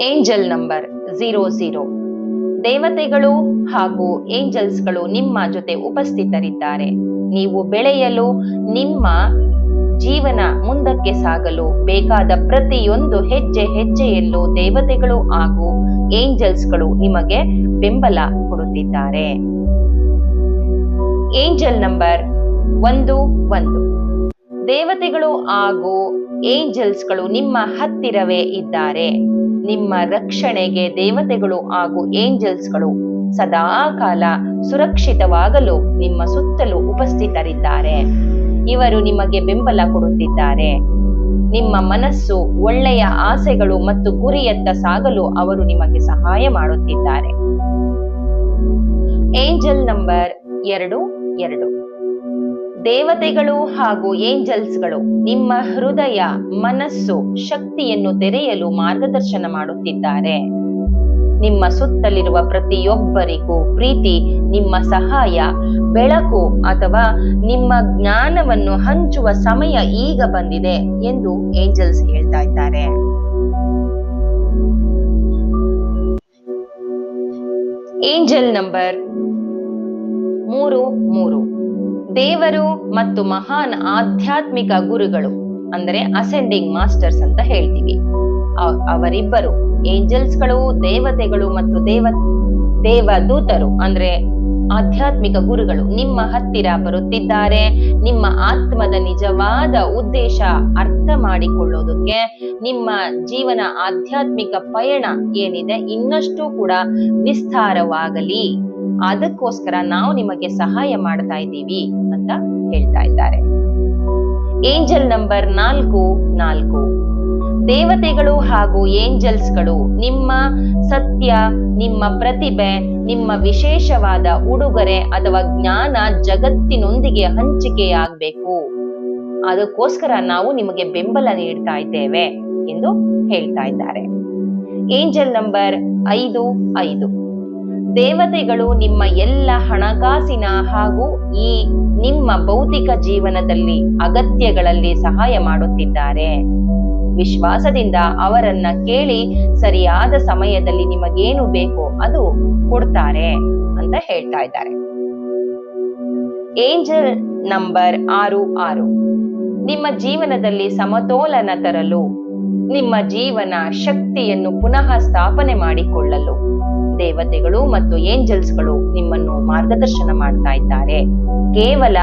Angel number 00. ದೇವತೆಗಳು ಹಾಗೂ ಏಂಜಲ್ಸ್ಗಳು ನಿಮ್ಮ ಜೊತೆ ಉಪಸ್ಥಿತರಿದ್ದಾರೆ. ನೀವು ಬೆಳೆಯಲು, ನಿಮ್ಮ ಜೀವನ ಮುಂದಕ್ಕೆ ಸಾಗಲು ಬೇಕಾದ ಪ್ರತಿಯೊಂದು ಹೆಜ್ಜೆ ಹೆಜ್ಜೆಯಲ್ಲೂ ದೇವತೆಗಳು ಹಾಗೂ ಏಂಜಲ್ಸ್ಗಳು ನಿಮಗೆ ಬೆಂಬಲ ಕೊಡುತ್ತಿದ್ದಾರೆ. Angel number 11. ದೇವತೆಗಳು ಹಾಗೂ ಏಂಜಲ್ಸ್ಗಳು ನಿಮ್ಮ ಹತ್ತಿರವೇ ಇದ್ದಾರೆ. ನಿಮ್ಮ ರಕ್ಷಣೆಗೆ ದೇವತೆಗಳು ಹಾಗೂ ಏಂಜಲ್ಸ್ಗಳು ಸದಾ ಕಾಲ ಸುರಕ್ಷಿತವಾಗಲು ನಿಮ್ಮ ಸುತ್ತಲೂ ಉಪಸ್ಥಿತರಿದ್ದಾರೆ. ಇವರು ನಿಮಗೆ ಬೆಂಬಲ ಕೊಡುತ್ತಿದ್ದಾರೆ. ನಿಮ್ಮ ಮನಸ್ಸು ಒಳ್ಳೆಯ ಆಸೆಗಳು ಮತ್ತು ಗುರಿಯತ್ತ ಸಾಗಲು ಅವರು ನಿಮಗೆ ಸಹಾಯ ಮಾಡುತ್ತಿದ್ದಾರೆ. Angel number 22. ದೇವತೆಗಳು ಹಾಗೂ ಏಂಜಲ್ಸ್ಗಳು ನಿಮ್ಮ ಹೃದಯ, ಮನಸ್ಸು, ಶಕ್ತಿಯನ್ನು ತೆರೆಯಲು ಮಾರ್ಗದರ್ಶನ ಮಾಡುತ್ತಿದ್ದಾರೆ. ನಿಮ್ಮ ಸುತ್ತಲಿರುವ ಪ್ರತಿಯೊಬ್ಬರಿಗೂ ಪ್ರೀತಿ, ನಿಮ್ಮ ಸಹಾಯ, ಬೆಳಕು ಅಥವಾ ನಿಮ್ಮ ಜ್ಞಾನವನ್ನು ಹಂಚುವ ಸಮಯ ಈಗ ಬಂದಿದೆ ಎಂದು ಏಂಜಲ್ಸ್ ಹೇಳ್ತಾ ಇದ್ದಾರೆ. Angel number 33. ದೇವರು ಮತ್ತು ಮಹಾನ್ ಆಧ್ಯಾತ್ಮಿಕ ಗುರುಗಳು ಅಂದರೆ ಅಸೆಂಡಿಂಗ್ ಮಾಸ್ಟರ್ಸ್ ಅಂತ ಹೇಳ್ತೀವಿ. ಅವರಿಬ್ಬರು ಏಂಜಲ್ಸ್ಗಳು, ದೇವತೆಗಳು ಮತ್ತು ದೇವದೂತರು ಅಂದ್ರೆ ಆಧ್ಯಾತ್ಮಿಕ ಗುರುಗಳು ನಿಮ್ಮ ಹತ್ತಿರ ಬರುತ್ತಿದ್ದಾರೆ. ನಿಮ್ಮ ಆತ್ಮದ ನಿಜವಾದ ಉದ್ದೇಶ ಅರ್ಥ ಮಾಡಿಕೊಳ್ಳೋದಕ್ಕೆ, ನಿಮ್ಮ ಜೀವನ ಆಧ್ಯಾತ್ಮಿಕ ಪಯಣ ಏನಿದೆ ಇನ್ನಷ್ಟು ಕೂಡ ವಿಸ್ತಾರವಾಗಲಿ, ಅದಕ್ಕೋಸ್ಕರ ನಾವು ನಿಮಗೆ ಸಹಾಯ ಮಾಡ್ತಾ ಇದ್ದೀವಿ ಅಂತ ಹೇಳ್ತಾ ಇದ್ದಾರೆ. Angel number 4. ದೇವತೆಗಳು ಹಾಗೂ ಏಂಜಲ್ಸ್ಗಳು ನಿಮ್ಮ ಸತ್ಯ, ನಿಮ್ಮ ಪ್ರತಿಭೆ, ನಿಮ್ಮ ವಿಶೇಷವಾದ ಉಡುಗೊರೆ ಅಥವಾ ಜ್ಞಾನ ಜಗತ್ತಿನೊಂದಿಗೆ ಹಂಚಿಕೆಯಾಗಬೇಕು, ಅದಕ್ಕೋಸ್ಕರ ನಾವು ನಿಮಗೆ ಬೆಂಬಲ ನೀಡ್ತಾ ಇದ್ದೇವೆ ಎಂದು ಹೇಳ್ತಾ ಇದ್ದಾರೆ. Angel number 5. ದೇವತೆಗಳು ನಿಮ್ಮ ಎಲ್ಲ ಹಣಕಾಸಿನ ಹಾಗೂ ನಿಮ್ಮ ಭೌತಿಕ ಜೀವನದಲ್ಲಿ ಅಗತ್ಯಗಳಲ್ಲಿ ಸಹಾಯ ಮಾಡುತ್ತಿದ್ದಾರೆ. ವಿಶ್ವಾಸದಿಂದ ಅವರನ್ನ ಕೇಳಿ ಸರಿಯಾದ ಸಮಯದಲ್ಲಿ ನಿಮಗೇನು ಬೇಕೋ ಅದು ಕೊಡ್ತಾರೆ ಅಂತ ಹೇಳ್ತಾ ಇದ್ದಾರೆ. Angel number 6. ನಿಮ್ಮ ಜೀವನದಲ್ಲಿ ಸಮತೋಲನ ತರಲು, ನಿಮ್ಮ ಜೀವನ ಶಕ್ತಿಯನ್ನು ಪುನಃ ಸ್ಥಾಪನೆ ಮಾಡಿಕೊಳ್ಳಲು ದೇವತೆಗಳು ಮತ್ತು ಏಂಜಲ್ಸ್ಗಳು ನಿಮ್ಮನ್ನು ಮಾರ್ಗದರ್ಶನ ಮಾಡ್ತಾ ಇದ್ದಾರೆ. ಕೇವಲ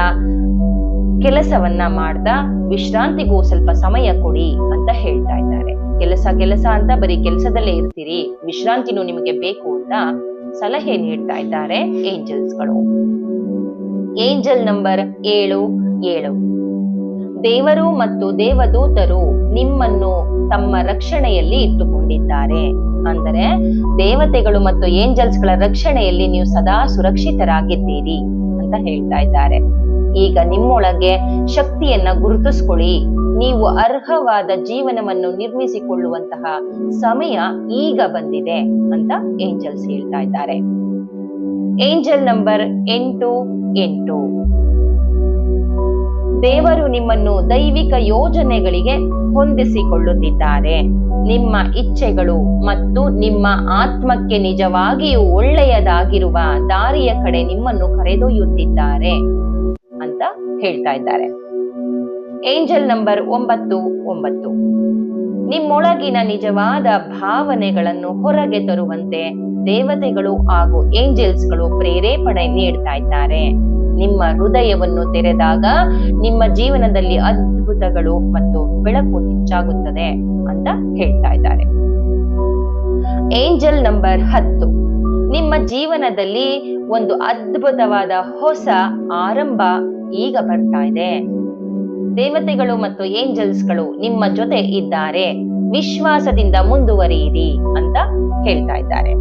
ಕೆಲಸವನ್ನ ಮಾಡ್ತಾ ವಿಶ್ರಾಂತಿಗೂ ಸ್ವಲ್ಪ ಸಮಯ ಕೊಡಿ ಅಂತ ಹೇಳ್ತಾ ಇದ್ದಾರೆ. ಕೆಲಸ ಅಂತ ಬರೀ ಕೆಲಸದಲ್ಲೇ ಇರ್ತೀರಿ, ವಿಶ್ರಾಂತಿನೂ ನಿಮಗೆ ಬೇಕು ಅಂತ ಸಲಹೆ ನೀಡ್ತಾ ಇದ್ದಾರೆ ಏಂಜಲ್ಸ್ಗಳು. Angel number 7. ದೇವರು ಮತ್ತು ದೇವದೂತರು ನಿಮ್ಮನ್ನು ತಮ್ಮ ರಕ್ಷಣೆಯಲ್ಲಿ ಇಟ್ಟುಕೊಂಡಿದ್ದಾರೆ. ಅಂದರೆ ದೇವತೆಗಳು ಮತ್ತು ಏಂಜಲ್ಸ್ಗಳ ರಕ್ಷಣೆಯಲ್ಲಿ ನೀವು ಸದಾ ಸುರಕ್ಷಿತರಾಗಿದ್ದೀರಿ ಅಂತ ಹೇಳ್ತಾ ಇದ್ದಾರೆ. ಈಗ ನಿಮ್ಮೊಳಗೆ ಶಕ್ತಿಯನ್ನ ಗುರುತಿಸ್ಕೊಳ್ಳಿ. ನೀವು ಅರ್ಹವಾದ ಜೀವನವನ್ನು ನಿರ್ಮಿಸಿಕೊಳ್ಳುವಂತಹ ಸಮಯ ಈಗ ಬಂದಿದೆ ಅಂತ ಏಂಜಲ್ಸ್ ಹೇಳ್ತಾ ಇದ್ದಾರೆ. Angel number 8. ದೇವರು ನಿಮ್ಮನ್ನು ದೈವಿಕ ಯೋಜನೆಗಳಿಗೆ ಹೊಂದಿಸಿಕೊಳ್ಳುತ್ತಿದ್ದಾರೆ. ನಿಮ್ಮ ಇಚ್ಛೆಗಳು ಮತ್ತು ನಿಮ್ಮ ಆತ್ಮಕ್ಕೆ ನಿಜವಾಗಿಯೂ ಒಳ್ಳೆಯದಾಗಿರುವ ದಾರಿಯ ಕಡೆ ನಿಮ್ಮನ್ನು ಕರೆದೊಯ್ಯುತ್ತಿದ್ದಾರೆ ಅಂತ ಹೇಳ್ತಾ ಇದ್ದಾರೆ. Angel number 9. ನಿಮ್ಮೊಳಗಿನ ನಿಜವಾದ ಭಾವನೆಗಳನ್ನು ಹೊರಗೆ ತರುವಂತೆ ದೇವತೆಗಳು ಹಾಗೂ ಏಂಜಲ್ಸ್ಗಳು ಪ್ರೇರೇಪಣೆ ನೀಡ್ತಾ ಇದ್ದಾರೆ. ನಿಮ್ಮ ಹೃದಯವನ್ನು ತೆರೆದಾಗ ನಿಮ್ಮ ಜೀವನದಲ್ಲಿ ಅದ್ಭುತಗಳು ಮತ್ತು ಬೆಳಕು ಹೆಚ್ಚಾಗುತ್ತದೆ ಅಂತ ಹೇಳ್ತಾ ಇದ್ದಾರೆ. Angel number 10. ನಿಮ್ಮ ಜೀವನದಲ್ಲಿ ಒಂದು ಅದ್ಭುತವಾದ ಹೊಸ ಆರಂಭ ಈಗ ಬರ್ತಾ ಇದೆ. ದೇವತೆಗಳು ಮತ್ತು ಏಂಜಲ್ಸ್ಗಳು ನಿಮ್ಮ ಜೊತೆ ಇದ್ದಾರೆ. ವಿಶ್ವಾಸದಿಂದ ಮುಂದುವರಿಯಿರಿ ಅಂತ ಹೇಳ್ತಾ ಇದ್ದಾರೆ.